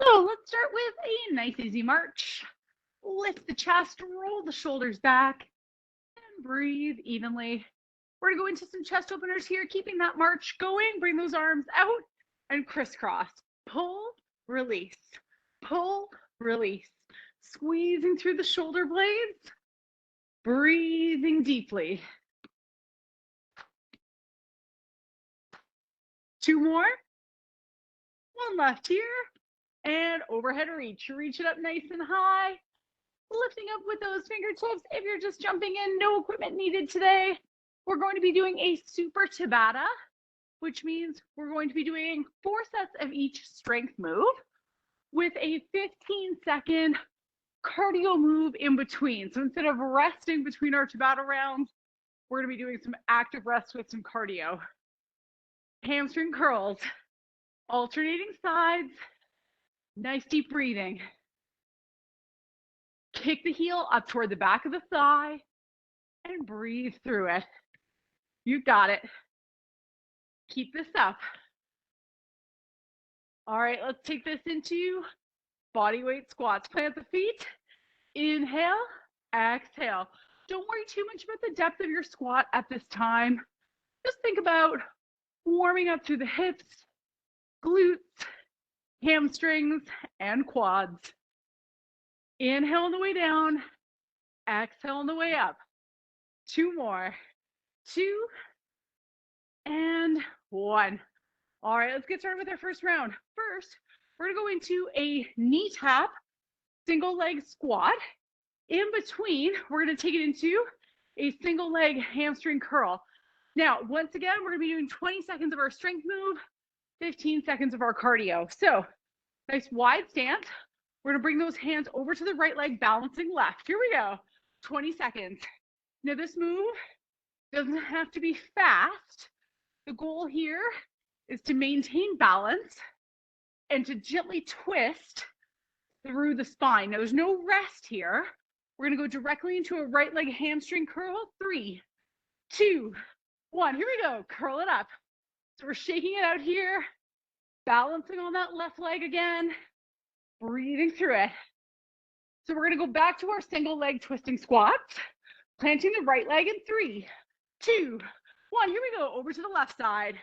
So let's start with a nice easy march. Lift the chest, roll the shoulders back, and breathe evenly. We're gonna go into some chest openers here, keeping that march going. Bring those arms out and crisscross. Pull, release, pull, release. Squeezing through the shoulder blades, breathing deeply. 2 more. 1 left here. And overhead reach. Reach it up nice and high. Lifting up with those fingertips. If you're just jumping in, no equipment needed today. We're going to be doing a super Tabata, which means we're going to be doing 4 sets of each strength move with a 15-second cardio move in between. So instead of resting between our Tabata rounds, we're going to be doing some active rest with some cardio. Hamstring curls, alternating sides, nice deep breathing. Kick the heel up toward the back of the thigh and breathe through it. You got it. Keep this up. All right, let's take this into body weight squats. Plant the feet. Inhale, exhale. Don't worry too much about the depth of your squat at this time. Just think about warming up through the hips, glutes, hamstrings, and quads. Inhale on the way down, exhale on the way up. 2 more. 2 and 1. All right, let's get started with our first round. First, we're gonna go into a knee tap, single leg squat. In between, we're gonna take it into a single leg hamstring curl. Now, once again, we're gonna be doing 20 seconds of our strength move, 15 seconds of our cardio. So, nice wide stance. We're gonna bring those hands over to the right leg, balancing left. Here we go, 20 seconds. Now this move doesn't have to be fast. The goal here is to maintain balance and to gently twist through the spine. Now there's no rest here. We're gonna go directly into a right leg hamstring curl. 3, 2, 1, here we go, curl it up. So we're shaking it out here, balancing on that left leg again, breathing through it. So we're gonna go back to our single leg twisting squats, planting the right leg in 3, 2, 1, here we go, over to the left side.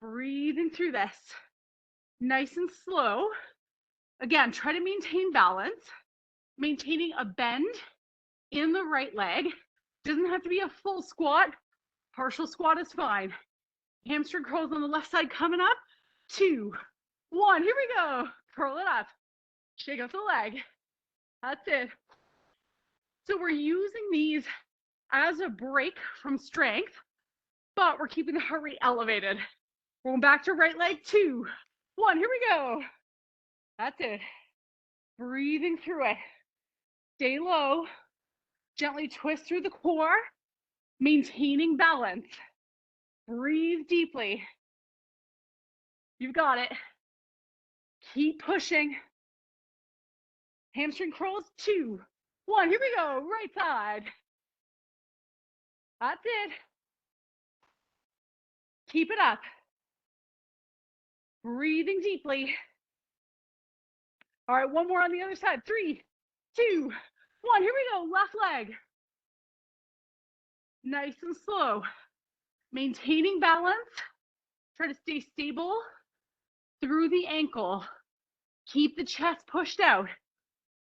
Breathing through this, nice and slow. Again, try to maintain balance, maintaining a bend in the right leg. Doesn't have to be a full squat, partial squat is fine. Hamstring curls on the left side coming up. 2, 1, here we go, curl it up. Shake out the leg. That's it. So we're using these as a break from strength, but we're keeping the heart rate elevated. Going back to right leg. 2, 1, here we go. That's it. Breathing through it. Stay low. Gently twist through the core, maintaining balance. Breathe deeply. You've got it. Keep pushing. Hamstring curls. 2, 1, here we go, right side. That's it. Keep it up. Breathing deeply. All right, 1 more on the other side. 3, 2, 1, here we go, left leg. Nice and slow. Maintaining balance. Try to stay stable through the ankle. Keep the chest pushed out.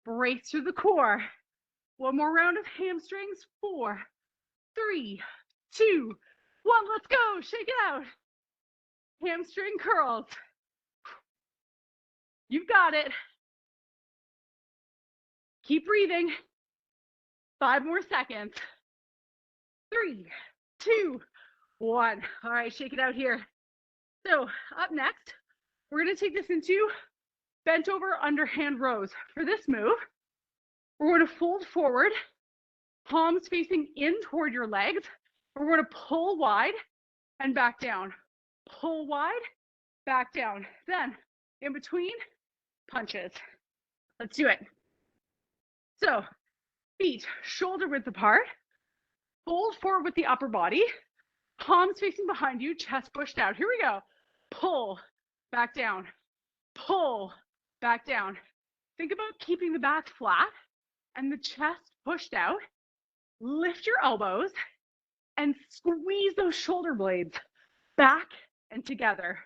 Break through the core. 1 more round of hamstrings. 4, 3, 2, 1, let's go. Shake it out. Hamstring curls. You've got it. Keep breathing. 5 more seconds. 3, 2, 1. All right, shake it out here. So up next, we're gonna take this into bent over underhand rows. For this move, we're going to fold forward, palms facing in toward your legs. We're going to pull wide and back down. Pull wide, back down. Then in between, punches. Let's do it. So feet shoulder width apart, fold forward with the upper body, palms facing behind you, chest pushed out. Here we go. Pull, back down, pull, back down. Think about keeping the back flat and the chest pushed out. Lift your elbows and squeeze those shoulder blades back and together.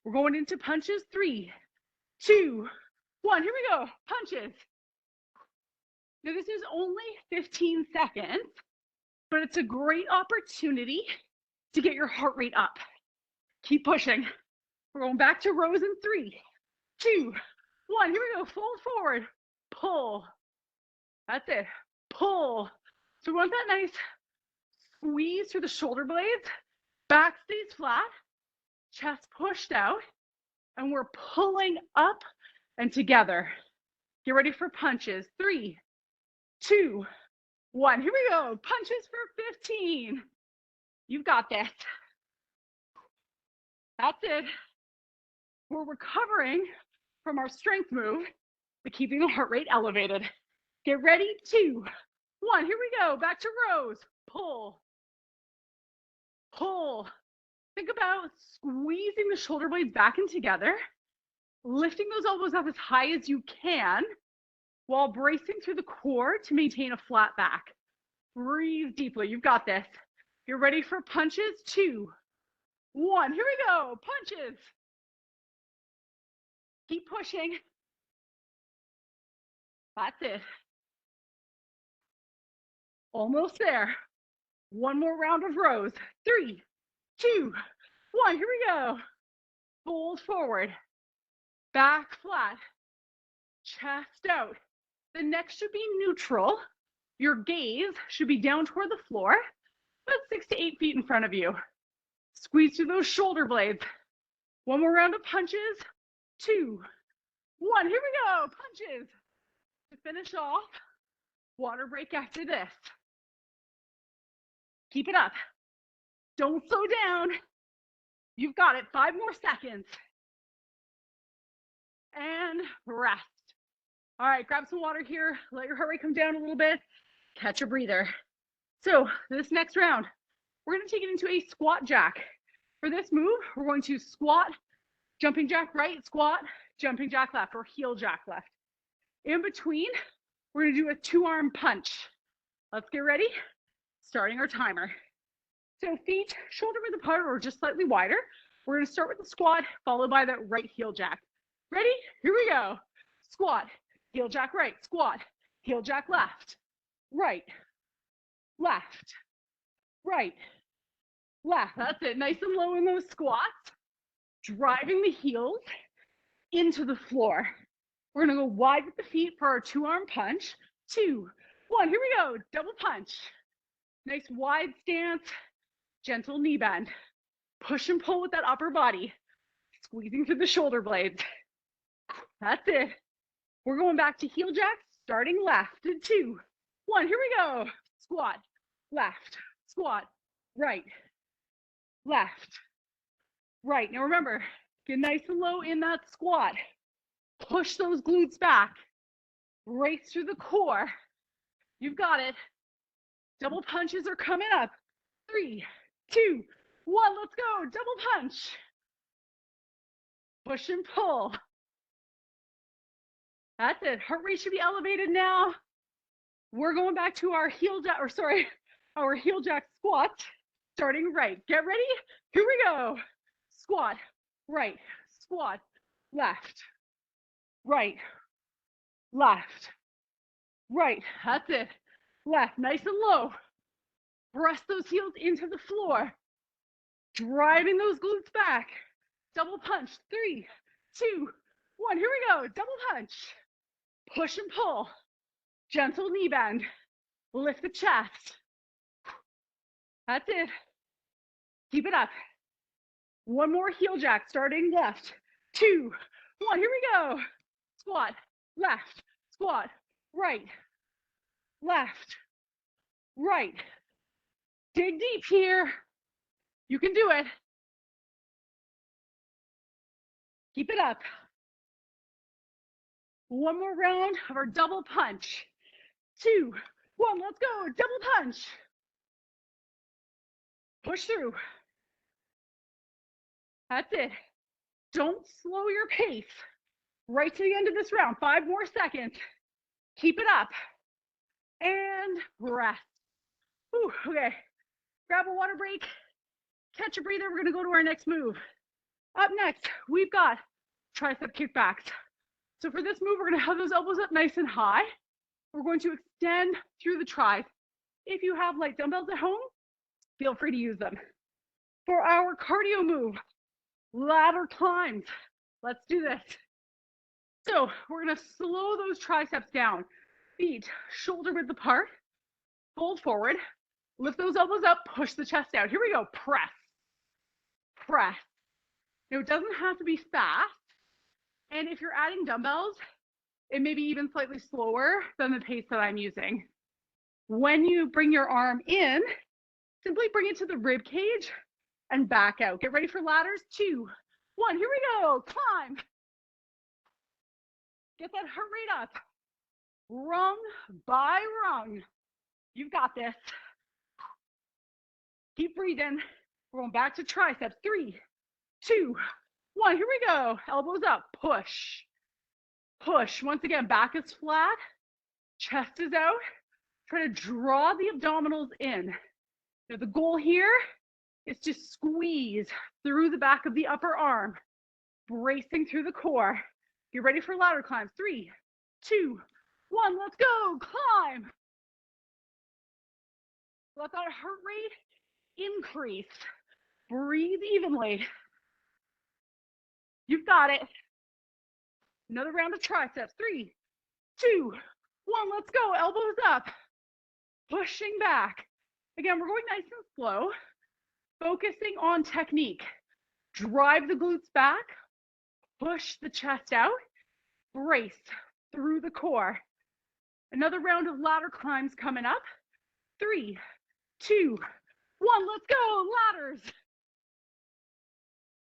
We're going into punches. 3, 2, 1. Here we go. Punches. Now, this is only 15 seconds, but it's a great opportunity to get your heart rate up. Keep pushing. We're going back to rows in 3, 2, 1. Here we go. Fold forward. Pull. That's it. Pull. So we want that nice squeeze through the shoulder blades. Back stays flat. Chest pushed out. And we're pulling up and together. Get ready for punches. 3, 2, 1. Here we go. Punches for 15. You've got this. That's it. We're recovering from our strength move, but keeping the heart rate elevated. Get ready. 2, 1. Here we go. Back to rows. Pull. Pull. Think about squeezing the shoulder blades back and together, lifting those elbows up as high as you can while bracing through the core to maintain a flat back. Breathe deeply. You've got this. You're ready for punches. 2, 1. Here we go. Punches. Keep pushing. That's it. Almost there. One more round of rows. 3, 2, 1. Here we go. Fold forward. Back flat. Chest out. The neck should be neutral. Your gaze should be down toward the floor, about 6 to 8 feet in front of you. Squeeze through those shoulder blades. One more round of punches. 2, 1. Here we go. Punches. To finish off, water break after this. Keep it up. Don't slow down. You've got it. 5 more seconds. And rest. All right, grab some water here. Let your heart rate come down a little bit. Catch a breather. So this next round, we're going to take it into a squat jack. For this move, we're going to squat, jumping jack right, squat, jumping jack left, or heel jack left. In between, we're going to do a 2-arm punch. Let's get ready. Starting our timer. So feet shoulder width apart or just slightly wider. We're going to start with the squat, followed by that right heel jack. Ready? Here we go. Squat, heel jack right, squat, heel jack left, right, left, right, left. That's it. Nice and low in those squats. Driving the heels into the floor. We're going to go wide with the feet for our 2-arm punch. 2, 1. Here we go. Double punch. Nice wide stance. Gentle knee bend. Push and pull with that upper body. Squeezing through the shoulder blades. That's it. We're going back to heel jacks, starting left. And 2, 1. Here we go. Squat, left, squat, right, left, right. Now remember, get nice and low in that squat. Push those glutes back. Brace through the core. You've got it. Double punches are coming up. 3, 2, 1. Let's go. Double punch. Push and pull. That's it. Heart rate should be elevated now. We're going back to our heel jack, our heel jack squat, starting right. Get ready. Here we go. Squat, right, squat, left, right, left, right. That's it. Left, nice and low. Press those heels into the floor. Driving those glutes back. Double punch. 3, 2, 1. Here we go. Double punch. Push and pull. Gentle knee bend. Lift the chest. That's it. Keep it up. One more heel jack, starting left. 2, 1. Here we go. Squat, left, squat, right, left, right. Dig deep here. You can do it. Keep it up. One more round of our double punch. 2, 1. Let's go. Double punch. Push through. That's it. Don't slow your pace. Right to the end of this round. 5 more seconds. Keep it up. And rest. Whew, okay. Grab a water break. Catch a breather. We're going to go to our next move. Up next, we've got tricep kickbacks. So for this move, we're going to have those elbows up nice and high. We're going to extend through the tris. If you have light dumbbells at home, feel free to use them. For our cardio move, ladder climbs. Let's do this. So we're going to slow those triceps down. Feet shoulder width apart. Fold forward. Lift those elbows up. Push the chest out. Here we go. Press. Press. Now, it doesn't have to be fast. And if you're adding dumbbells, it may be even slightly slower than the pace that I'm using. When you bring your arm in, simply bring it to the rib cage and back out. Get ready for ladders. 2, 1. Here we go. Climb. Get that heart rate up. Rung by rung. You've got this. Keep breathing. We're going back to triceps. 3, 2, 1. Here we go. Elbows up. Push. Push. Once again, back is flat. Chest is out. Try to draw the abdominals in. Now, the goal here is to squeeze through the back of the upper arm, bracing through the core. Get ready for ladder climbs. 3, 2, 1. Let's go. Climb. Let that heart rate increase. Breathe evenly. You've got it. Another round of triceps. 3, 2, 1. Let's go. Elbows up. Pushing back. Again, we're going nice and slow. Focusing on technique. Drive the glutes back. Push the chest out. Brace through the core. Another round of ladder climbs coming up. 3, 2, 1. Let's go. Ladders.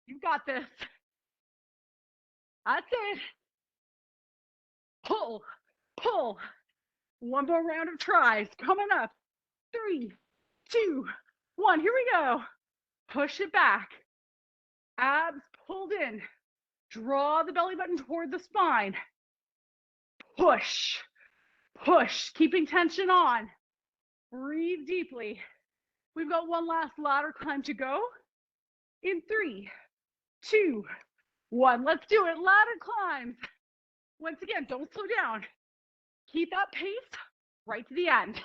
You've got this. That's it. Pull, pull. One more round of tries coming up. 3, 2, 1. Here we go. Push it back. Abs pulled in. Draw the belly button toward the spine. Push, push. Keeping tension on. Breathe deeply. We've got one last ladder climb to go. In 3, 2, 1. Let's do it. Ladder climbs. Once again, don't slow down. Keep that pace right to the end.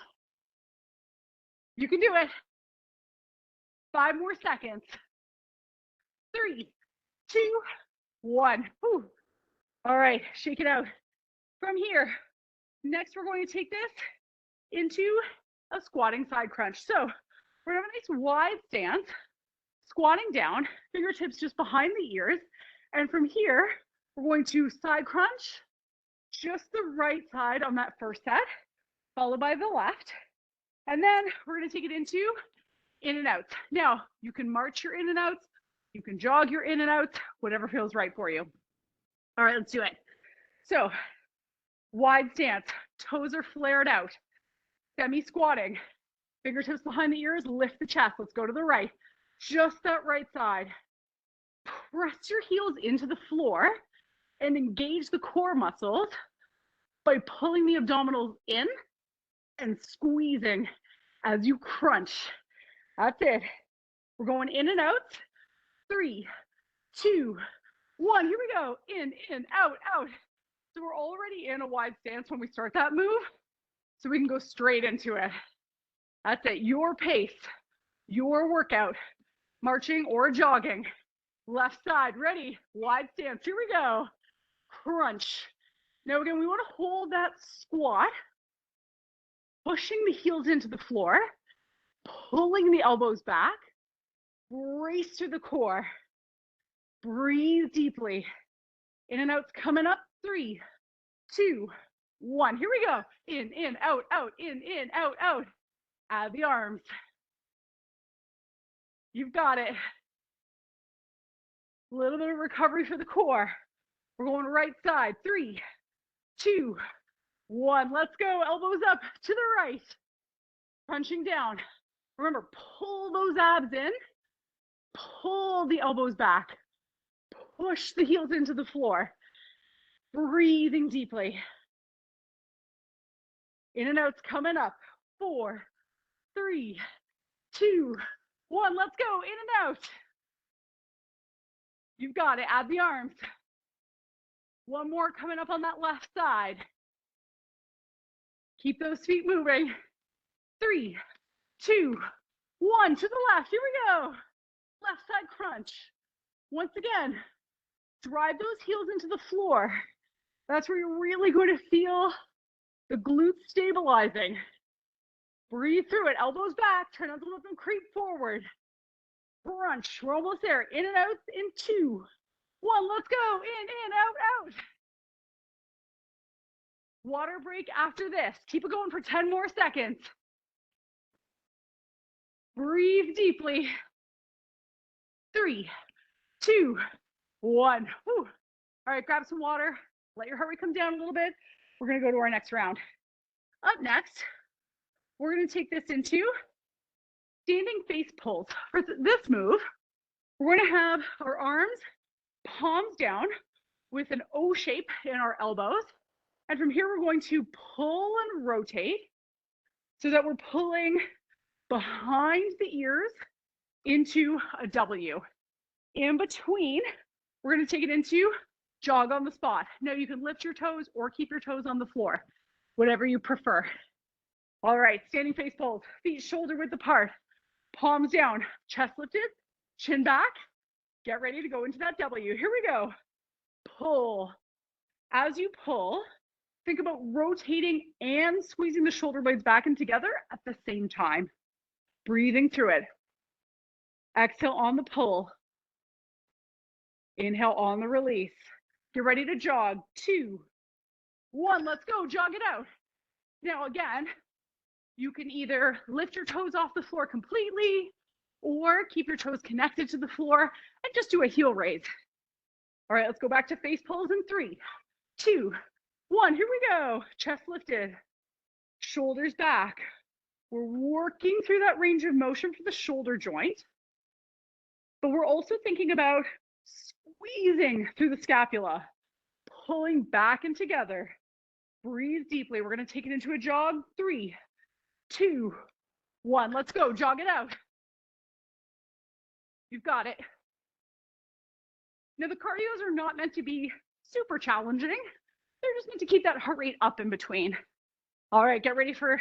You can do it. 5 more seconds. 3, 2, 1. Whew. All right, shake it out. From here, next we're going to take this into a squatting side crunch. So we're gonna have a nice wide stance, squatting down, fingertips just behind the ears. And from here, we're going to side crunch, just the right side on that first set, followed by the left. And then we're gonna take it into in and outs. Now, you can march your in and outs, you can jog your in and outs, whatever feels right for you. All right, let's do it. So, wide stance, toes are flared out, semi-squatting, fingertips behind the ears, lift the chest. Let's go to the right, just that right side. Press your heels into the floor and engage the core muscles by pulling the abdominals in and squeezing as you crunch. That's it. We're going in and out. 3, 2, 1. Here we go. In, out, out. So we're already in a wide stance when we start that move, so we can go straight into it. That's it. Your pace, your workout, marching or jogging. Left side, ready, wide stance. Here we go. Crunch. Now again, we want to hold that squat, pushing the heels into the floor, pulling the elbows back, brace to the core. Breathe deeply. In and out's coming up. 3, 2, 1. Here we go. In, out, out, in, out, out. Add the arms. You've got it. A little bit of recovery for the core. We're going right side. 3, 2, 1. Let's go. Elbows up to the right. Crunching down. Remember, pull those abs in. Pull the elbows back. Push the heels into the floor. Breathing deeply. In and out's coming up. 4, 3, 2, 1. Let's go. In and out. You've got it. Add the arms. One more coming up on that left side. Keep those feet moving. 3, 2, 1. To the left. Here we go. Left side crunch. Once again, drive those heels into the floor. That's where you're really going to feel the glutes stabilizing. Breathe through it. Elbows back. Turn on the lip and creep forward. Crunch. We're almost there. In and out in 2, 1. Let's go. In, out, out. Water break after this. Keep it going for 10 more seconds. Breathe deeply. 3, 2, 1. Whew. All right, grab some water. Let your heart rate come down a little bit. We're going to go to our next round. Up next, we're going to take this into standing face pulls. For this move, we're going to have our arms palms down with an O shape in our elbows. And from here, we're going to pull and rotate so that we're pulling behind the ears into a W. In between, we're going to take it into jog on the spot. Now you can lift your toes or keep your toes on the floor, whatever you prefer. All right, standing face pulls, feet shoulder width apart, palms down, chest lifted, chin back. Get ready to go into that W. Here we go. Pull. As you pull, think about rotating and squeezing the shoulder blades back and together at the same time. Breathing through it. Exhale on the pull. Inhale on the release. Get ready to jog. 2, 1. Let's go. Jog it out. Now again, you can either lift your toes off the floor completely or keep your toes connected to the floor and just do a heel raise. All right, let's go back to face pulls in 3, 2, 1. Here we go. Chest lifted. Shoulders back. We're working through that range of motion for the shoulder joint, but we're also thinking about squeezing through the scapula, pulling back and together. Breathe deeply. We're going to take it into a jog. 3, 2, 1. Let's go. Jog it out. You've got it. Now, the cardios are not meant to be super challenging. They're just meant to keep that heart rate up in between. All right, get ready for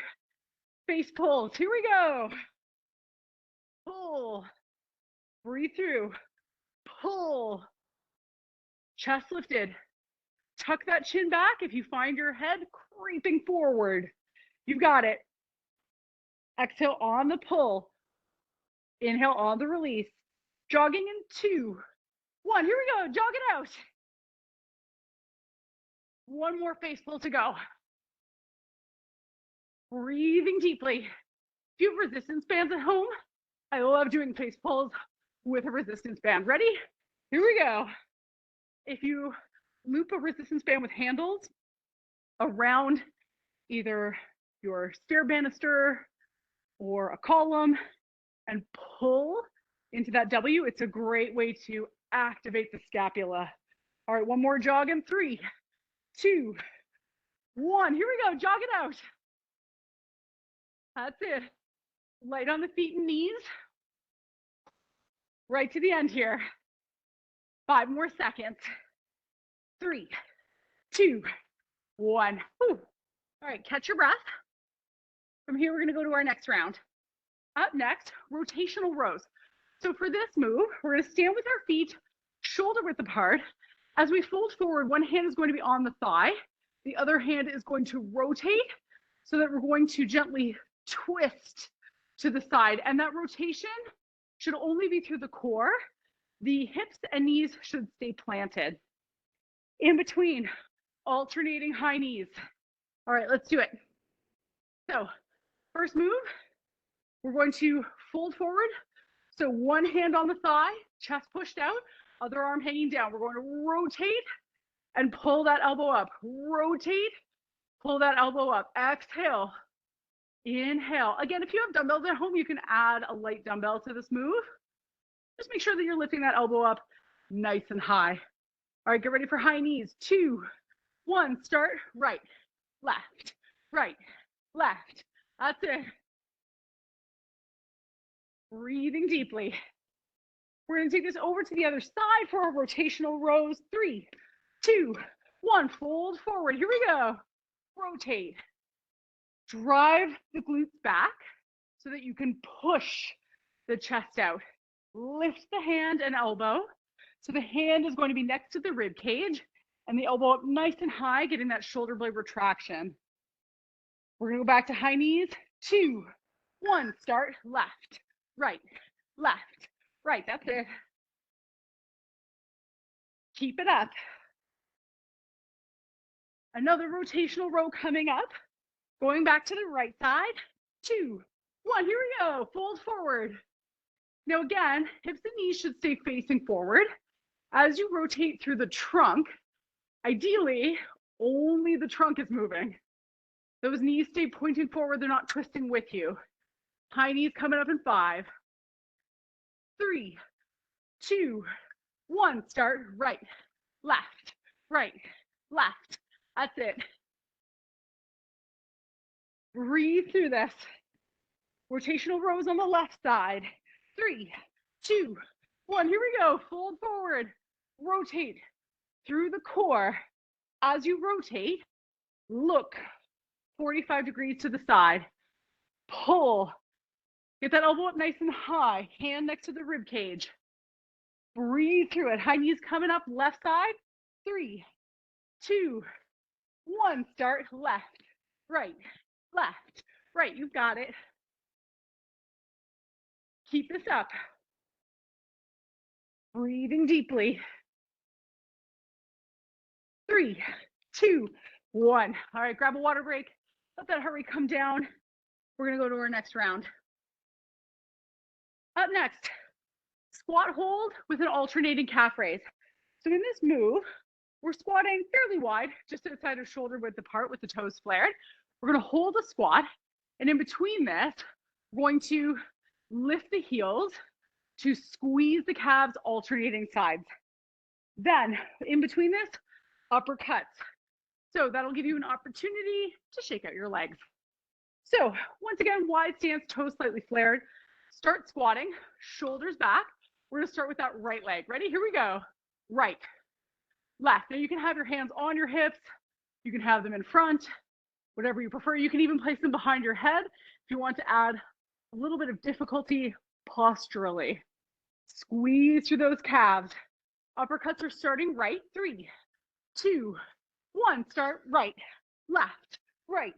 face pulls. Here we go. Pull. Breathe through. Pull. Chest lifted. Tuck that chin back if you find your head creeping forward. You've got it. Exhale on the pull. Inhale on the release. Jogging in 2, 1. Here we go. Jog it out. One more face pull to go. Breathing deeply. If you have resistance bands at home, I love doing face pulls with a resistance band. Ready? Here we go. If you loop a resistance band with handles around either your stair banister or a column and pull into that W, it's a great way to activate the scapula. All right, one more jog in 3, 2, 1. Here we go. Jog it out. That's it. Light on the feet and knees. Right to the end here. 5 more seconds. 3, 2, 1. Whew. All right, catch your breath. From here, we're going to go to our next round. Up next, rotational rows. So for this move, we're going to stand with our feet shoulder width apart. As we fold forward, one hand is going to be on the thigh. The other hand is going to rotate so that we're going to gently twist to the side. And that rotation should only be through the core. The hips and knees should stay planted. In between, alternating high knees. All right, let's do it. So first move, we're going to fold forward. So one hand on the thigh, chest pushed out, other arm hanging down. We're going to rotate and pull that elbow up. Rotate, pull that elbow up. Exhale, inhale. Again, if you have dumbbells at home, you can add a light dumbbell to this move. Just make sure that you're lifting that elbow up nice and high. All right, get ready for high knees. 2, 1, start, right, left, right, left. That's it. Breathing deeply. We're going to take this over to the other side for our rotational rows. 3, 2, 1, fold forward. Here we go. Rotate. Drive the glutes back so that you can push the chest out. Lift the hand and elbow. So the hand is going to be next to the rib cage and the elbow up nice and high, getting that shoulder blade retraction. We're going to go back to high knees. 2, 1, start, left, right, left, right. That's it. Keep it up. Another rotational row coming up. Going back to the right side. 2, 1, here we go. Fold forward. Now again, hips and knees should stay facing forward. As you rotate through the trunk, ideally, only the trunk is moving. Those knees stay pointing forward. They're not twisting with you. High knees coming up in 5, 3, 2, 1. Start, right, left, right, left. That's it. Breathe through this. Rotational rows on the left side. 3, 2, 1. Here we go. Fold forward. Rotate through the core. As you rotate, look 45 degrees to the side. Pull. Get that elbow up nice and high. Hand next to the rib cage. Breathe through it. High knees coming up. Left side. 3, 2, 1. Start. Left, right, left, right. You've got it. Keep this up. Breathing deeply. 3, 2, 1. All right, grab a water break. Let that heart rate come down. We're going to go to our next round. Up next, squat hold with an alternating calf raise. So in this move, we're squatting fairly wide, just outside of shoulder width apart with the toes flared. We're going to hold a squat. And in between this, we're going to lift the heels to squeeze the calves alternating sides. Then in between this, uppercuts. So that'll give you an opportunity to shake out your legs. So once again, wide stance, toes slightly flared. Start squatting, shoulders back. We're going to start with that right leg. Ready? Here we go. Right, left. Now you can have your hands on your hips. You can have them in front, whatever you prefer. You can even place them behind your head if you want to add a little bit of difficulty posturally. Squeeze through those calves. Uppercuts are starting right. 3, 2, 1. Start right, left, right,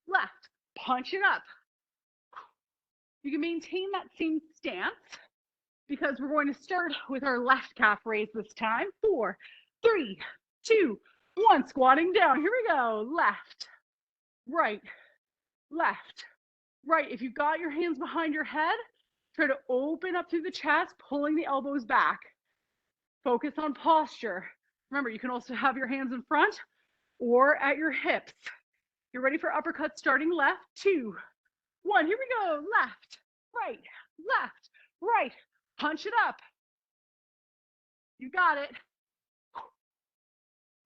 left. Punch it up. You can maintain that same stance because we're going to start with our left calf raise this time. 4, 3, 2, 1. Squatting down. Here we go. Left, right, left, right. If you've got your hands behind your head, try to open up through the chest, pulling the elbows back. Focus on posture. Remember, you can also have your hands in front or at your hips. You're ready for uppercuts starting left. 2, 1. Here we go. Left, right, left, right. Punch it up. You got it.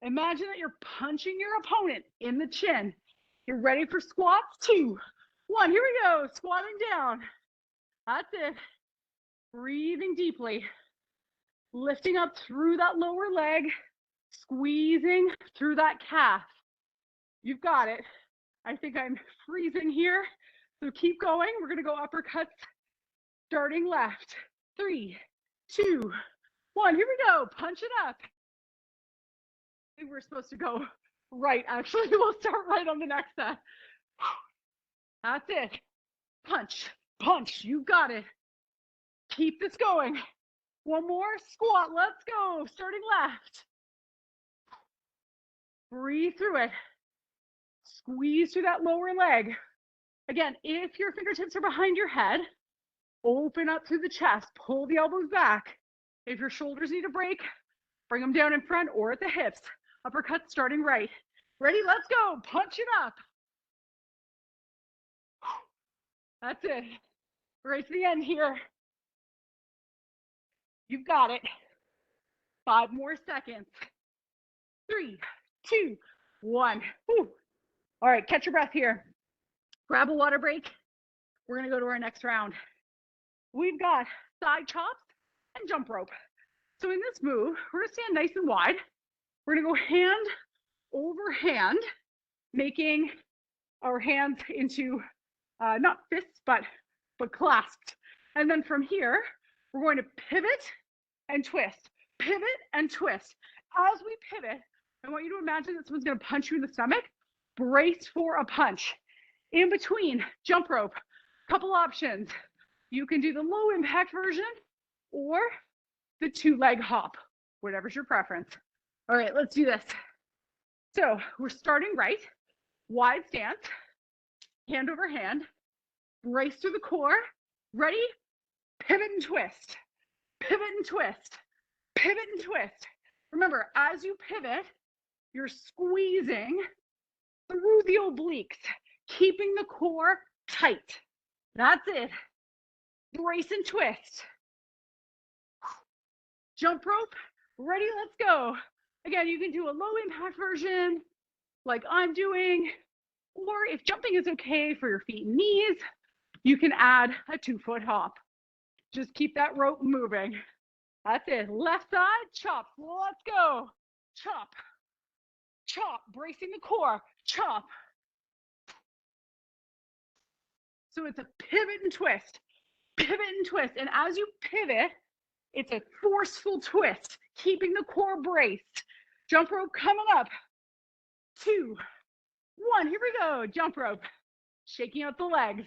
Imagine that you're punching your opponent in the chin. You're ready for squats. 2, 1. Here we go. Squatting down. That's it. Breathing deeply. Lifting up through that lower leg. Squeezing through that calf. You've got it. I think I'm freezing here. So keep going. We're going to go uppercuts starting left. 3, 2, 1. Here we go. Punch it up. I think we're supposed to go right. Actually, we'll start right on the next set. That's it. Punch, punch. You got it. Keep this going. One more squat. Let's go. Starting left. Breathe through it. Squeeze through that lower leg. Again, if your fingertips are behind your head, open up through the chest. Pull the elbows back. If your shoulders need a break, bring them down in front or at the hips. Uppercut starting right. Ready? Let's go. Punch it up. That's it. Right to the end here. You've got it. 5 more seconds. 3, 2, 1. Whew. All right, catch your breath here. Grab a water break. We're going to go to our next round. We've got side chops and jump rope. So in this move, we're going to stand nice and wide. We're going to go hand over hand, making our hands into not fists, but clasped. And then from here, we're going to pivot and twist, pivot and twist. As we pivot, I want you to imagine that someone's going to punch you in the stomach. Brace for a punch. In between, jump rope. Couple options. You can do the low impact version or the 2-leg hop, whatever's your preference. All right, let's do this. So we're starting right, wide stance, hand over hand, brace through the core. Ready? Pivot and twist, pivot and twist, pivot and twist. Remember, as you pivot, you're squeezing through the obliques, keeping the core tight. That's it. Brace and twist. Jump rope. Ready? Let's go. Again, you can do a low impact version like I'm doing, or if jumping is okay for your feet and knees, you can add a 2-foot hop. Just keep that rope moving. That's it. Left side, chop. Let's go. Chop. Chop. Bracing the core. Chop. So it's a pivot and twist. Pivot and twist. And as you pivot, it's a forceful twist, keeping the core braced. Jump rope coming up. 2, 1. Here we go. Jump rope. Shaking out the legs.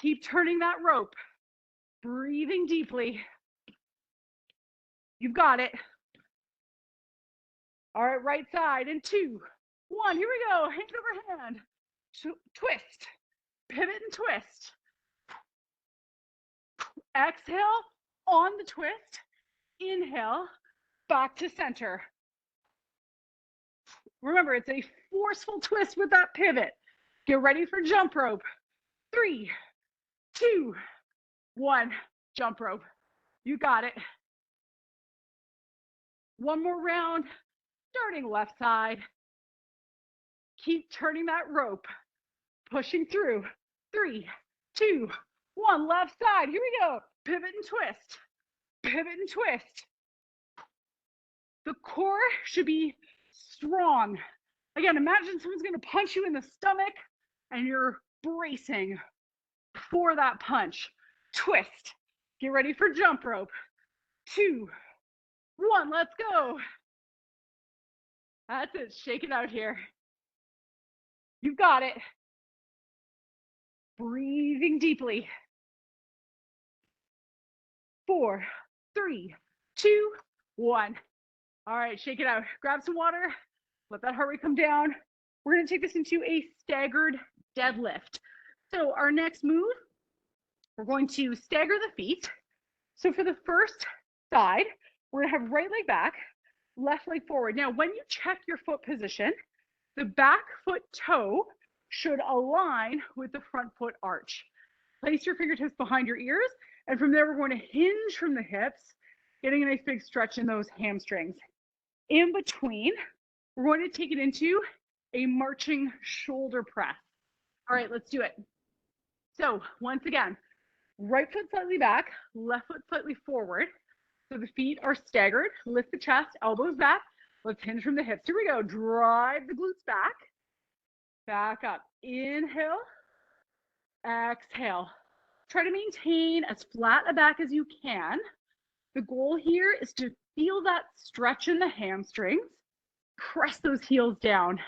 Keep turning that rope. Breathing deeply. You've got it. All right, right side. And 2, 1. Here we go. Hand over hand. Twist. Pivot and twist. Exhale on the twist. Inhale. Back to center. Remember, it's a forceful twist with that pivot. Get ready for jump rope. 3, 2, 1. Jump rope. You got it. One more round. Starting left side. Keep turning that rope. Pushing through. 3, 2, 1. Left side. Here we go. Pivot and twist. Pivot and twist. The core should be strong. Again, imagine someone's going to punch you in the stomach and you're bracing for that punch. Twist. Get ready for jump rope. 2, 1. Let's go. That's it. Shake it out here. You've got it. Breathing deeply. 4, 3, 2, 1. All right, shake it out. Grab some water. Let that heart rate come down. We're going to take this into a staggered deadlift. So our next move, we're going to stagger the feet. So for the first side, we're going to have right leg back, left leg forward. Now, when you check your foot position, the back foot toe should align with the front foot arch. Place your fingertips behind your ears, and from there, we're going to hinge from the hips, getting a nice big stretch in those hamstrings. In between, we're going to take it into a marching shoulder press. All right, let's do it. So once again, right foot slightly back, left foot slightly forward. So the feet are staggered. Lift the chest, elbows back. Let's hinge from the hips. Here we go. Drive the glutes back. Back up. Inhale. Exhale. Try to maintain as flat a back as you can. The goal here is to feel that stretch in the hamstrings. Press those heels down.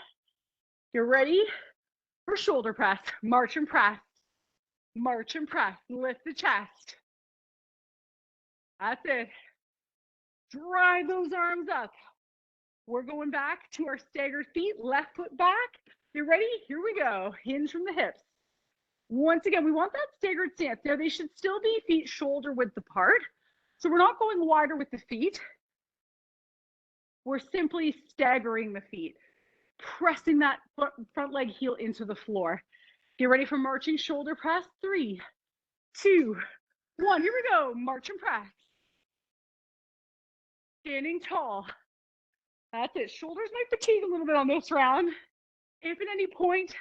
You're ready for shoulder press. March and press. March and press. Lift the chest. That's it. Drive those arms up. We're going back to our staggered feet. Left foot back. You ready? Here we go. Hinge from the hips. Once again, we want that staggered stance. Now, they should still be feet shoulder width apart. So we're not going wider with the feet. We're simply staggering the feet, pressing that front leg heel into the floor. Get ready for marching shoulder press. 3, 2, 1. Here we go. March and press. Standing tall. That's it. Shoulders might fatigue a little bit on this round. If at any point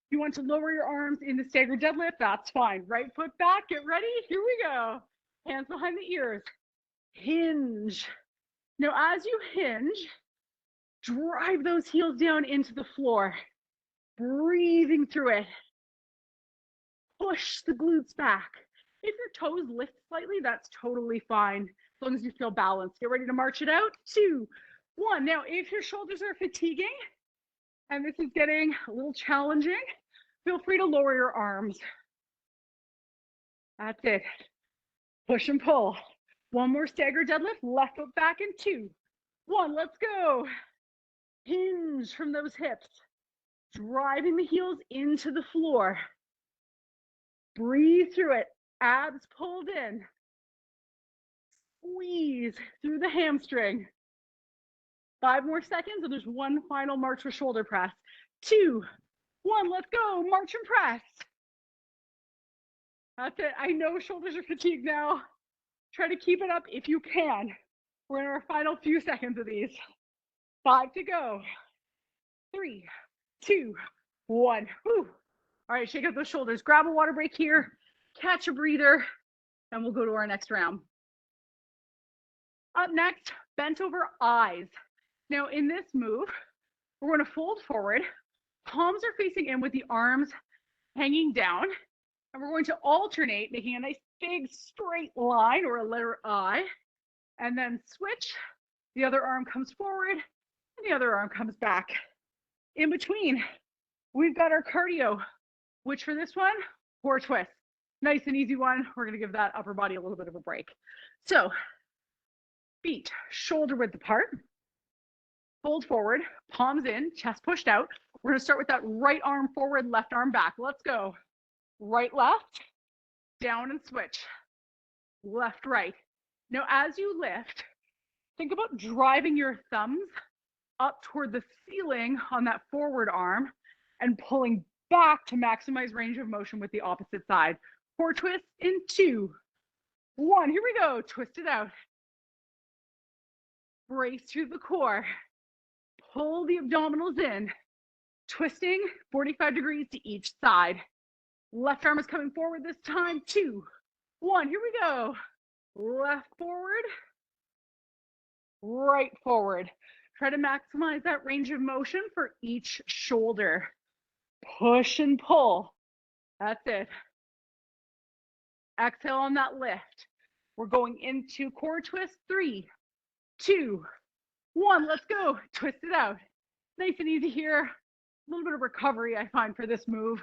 you want to lower your arms in the staggered deadlift, that's fine. Right foot back, get ready. Here we go. Hands behind the ears. Hinge. Now, as you hinge, drive those heels down into the floor. Breathing through it. Push the glutes back. If your toes lift slightly, that's totally fine, as long as you feel balanced. Get ready to march it out. 2, 1. Now, if your shoulders are fatiguing and this is getting a little challenging, feel free to lower your arms. That's it. Push and pull. One more staggered deadlift. Left foot back in 2, 1. Let's go. Hinge from those hips. Driving the heels into the floor. Breathe through it. Abs pulled in. Squeeze through the hamstring. 5 more seconds, and there's one final march with shoulder press. 2, 1, let's go. March and press. That's it. I know shoulders are fatigued now. Try to keep it up if you can. We're in our final few seconds of these. 5 to go. 3, 2, 1. Whew. All right, shake out those shoulders. Grab a water break here. Catch a breather, and we'll go to our next round. Up next, bent over eyes. Now in this move, we're going to fold forward. Palms are facing in with the arms hanging down. And we're going to alternate, making a nice big straight line or a letter I. And then switch. The other arm comes forward and the other arm comes back. In between, we've got our cardio, which for this one, core twist. Nice and easy one. We're going to give that upper body a little bit of a break. So feet shoulder width apart. Fold forward, palms in, chest pushed out. We're going to start with that right arm forward, left arm back. Let's go. Right, left, down and switch. Left, right. Now, as you lift, think about driving your thumbs up toward the ceiling on that forward arm and pulling back to maximize range of motion with the opposite side. Core twist in 2, 1. Here we go. Twist it out. Brace through the core. Pull the abdominals in. Twisting 45 degrees to each side. Left arm is coming forward this time. 2, 1. Here we go. Left forward. Right forward. Try to maximize that range of motion for each shoulder. Push and pull. That's it. Exhale on that lift. We're going into core twist. 3, 2, 1. Let's go. Twist it out. Nice and easy here. A little bit of recovery I find for this move.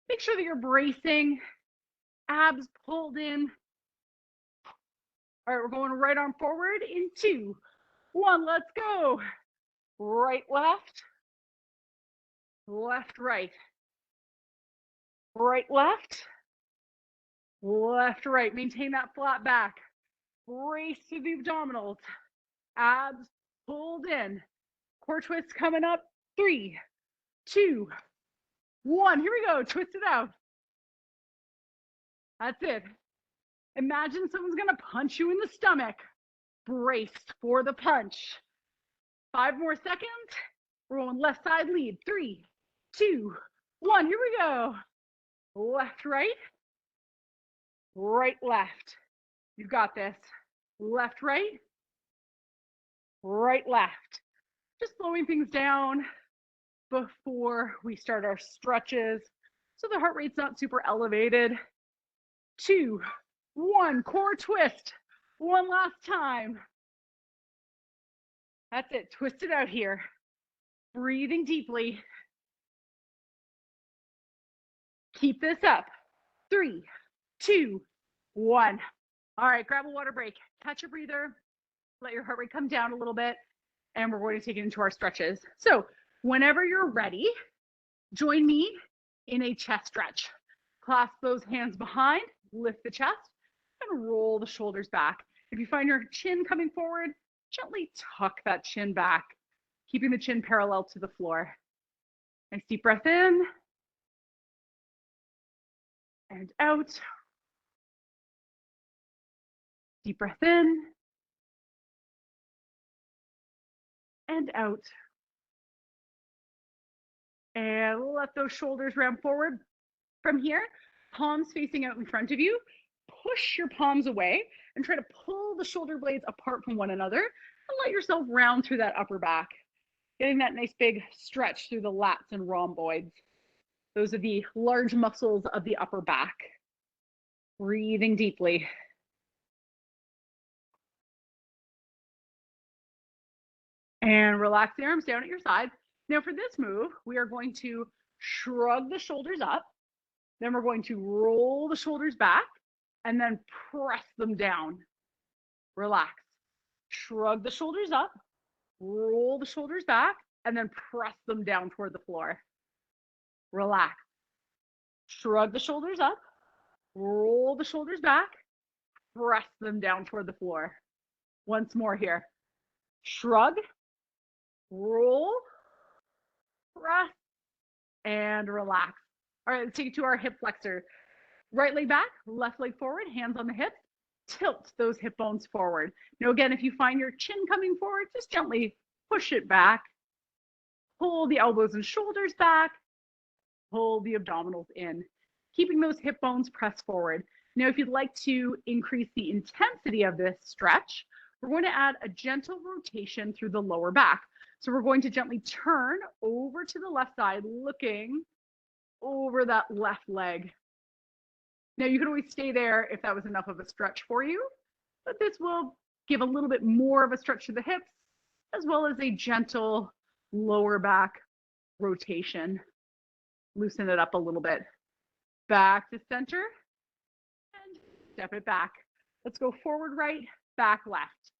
Make sure that you're bracing. Abs pulled in. All right, we're going right arm forward in 2, 1. Let's go. Right, left. Left, right. Right, left. Left, right. Maintain that flat back. Brace through the abdominals. Abs pulled in. Core twist coming up. 3, 2, 1. Here we go. Twist it out. That's it. Imagine someone's going to punch you in the stomach. Brace for the punch. 5 more seconds. We're going left side lead. 3, 2, 1. Here we go. Left, right. Right, left. You've got this. Left, right. Right, left. Just slowing things down before we start our stretches, so the heart rate's not super elevated. 2, 1. Core twist. One last time. That's it. Twist it out here. Breathing deeply. Keep this up. 3, 2, 1. All right, grab a water break. Catch a breather. Let your heart rate come down a little bit. And we're going to take it into our stretches. So whenever you're ready, join me in a chest stretch. Clasp those hands behind, lift the chest, and roll the shoulders back. If you find your chin coming forward, gently tuck that chin back, keeping the chin parallel to the floor. Nice deep breath in and out. Deep breath in and out. And let those shoulders round forward. From here, palms facing out in front of you. Push your palms away and try to pull the shoulder blades apart from one another and let yourself round through that upper back. Getting that nice big stretch through the lats and rhomboids. Those are the large muscles of the upper back. Breathing deeply. And relax the arms down at your side. Now for this move, we are going to shrug the shoulders up. Then we're going to roll the shoulders back and then press them down. Relax. Shrug the shoulders up, roll the shoulders back, and then press them down toward the floor. Relax. Shrug the shoulders up, roll the shoulders back, press them down toward the floor. Once more here. Shrug, roll, press, and relax. All right, let's take it to our hip flexor. Right leg back, left leg forward, hands on the hips. Tilt those hip bones forward. Now, again, if you find your chin coming forward, just gently push it back. Pull the elbows and shoulders back. Pull the abdominals in, keeping those hip bones pressed forward. Now, if you'd like to increase the intensity of this stretch, we're going to add a gentle rotation through the lower back. So we're going to gently turn over to the left side, looking over that left leg. Now, you can always stay there if that was enough of a stretch for you, but this will give a little bit more of a stretch to the hips, as well as a gentle lower back rotation. Loosen it up a little bit. Back to center and step it back. Let's go forward right, back left.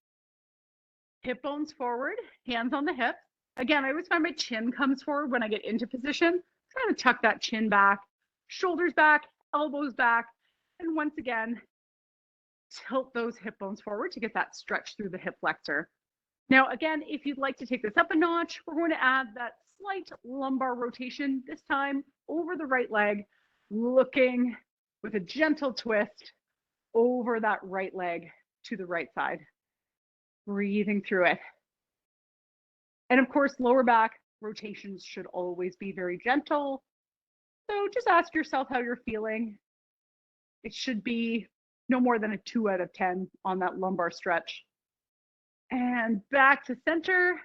Hip bones forward, hands on the hips. Again, I always find my chin comes forward when I get into position. Try to tuck that chin back, shoulders back, elbows back, and once again, tilt those hip bones forward to get that stretch through the hip flexor. Now, again, if you'd like to take this up a notch, we're going to add that slight lumbar rotation, this time over the right leg, looking with a gentle twist over that right leg to the right side. Breathing through it. And of course, lower back rotations should always be very gentle. So just ask yourself how you're feeling. It should be no more than a 2 out of 10 on that lumbar stretch. And back to center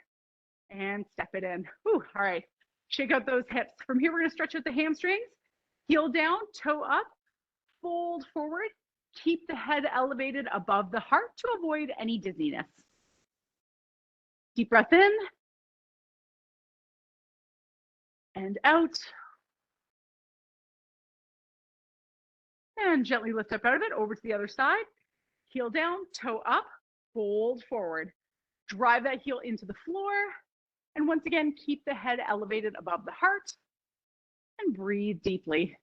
and step it in. Whew, all right, shake out those hips. From here, we're gonna stretch out the hamstrings, heel down, toe up, fold forward, keep the head elevated above the heart to avoid any dizziness. Deep breath in and out. And gently lift up out of it, over to the other side. Heel down, toe up, fold forward. Drive that heel into the floor. And once again, keep the head elevated above the heart. And breathe deeply.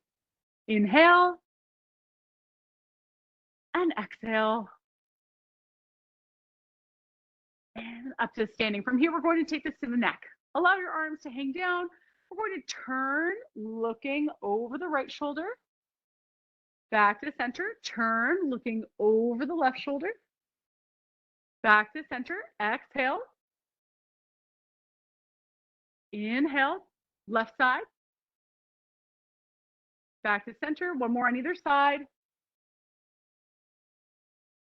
Inhale. And exhale. And up to standing. From here, we're going to take this to the neck. Allow your arms to hang down. We're going to turn, looking over the right shoulder. Back to center, turn, looking over the left shoulder. Back to center, exhale. Inhale, left side. Back to center, one more on either side.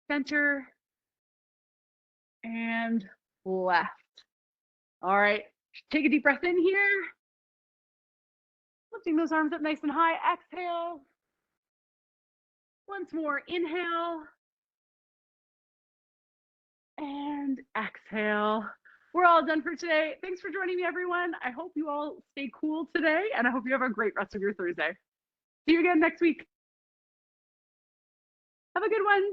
Center and left. All right, take a deep breath in here. Lifting those arms up nice and high, exhale. Once more, inhale and exhale. We're all done for today. Thanks for joining me, everyone. I hope you all stay cool today, and I hope you have a great rest of your Thursday. See you again next week. Have a good one.